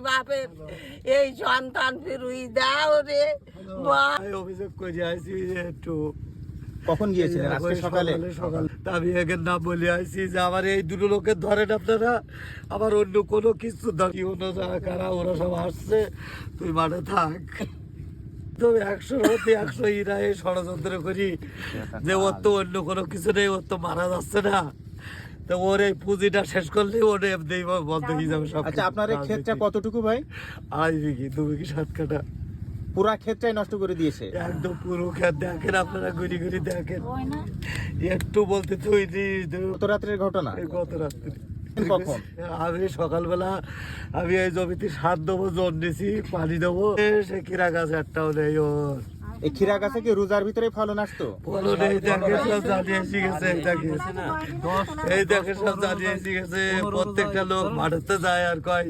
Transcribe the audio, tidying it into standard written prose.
বাপের এই সন্তান ফিরুই দাও রে মা। অভিযোগ করে আইছি যে একটু কখন গিয়েছিলেন? আজকে সকালে? সকাল আমি একের নাম বলে আইছি যে আমার এই দুটো লোকের ধরেন আপনারা, আমার অন্য কোনো কিছু ধরি অন্য যারা কারা ওরা সব আসছে, তুই মাঠে থাক। তো 100 হতে 100 ইরা এই ষড়যন্ত্র করি যে ওর তো অন্য কোনো কিছু নেই, ওর তো মারা যাচ্ছে না, তো ওর এই পুঁজিটা শেষ করলে ওর এমনি বন্ধ হয়ে যাবে সব। আচ্ছা, আপনার এই ক্ষেতটা কতটুকু ভাই? 2.5 বিঘি 2 বিঘি 7 কাঠা পুরা ক্ষেতটাই নষ্ট করে দিয়েছে। একদম পুরো খেত দেখেন আপনারা, ঘুরি ঘুরি দেখেন, একটু বলতে তুই গত রাত্রের ঘটনা? গত রাত্রি। কখন? আমি সকালবেলা আমি এই জমিতে সার দেবো, জন নিছি, পানি দেবো, সে কিরা গাছ একটাও নেই ওর। এই ক্ষীরা গাছে কি রোজার ভিতরে ফলন আসতো? ফলন এই দেখে সব জানিয়ে এসে গেছে, এই দেখে সব জানিয়ে এসে গেছে, প্রত্যেকটা লোক মাঠেতে যায় আর কয়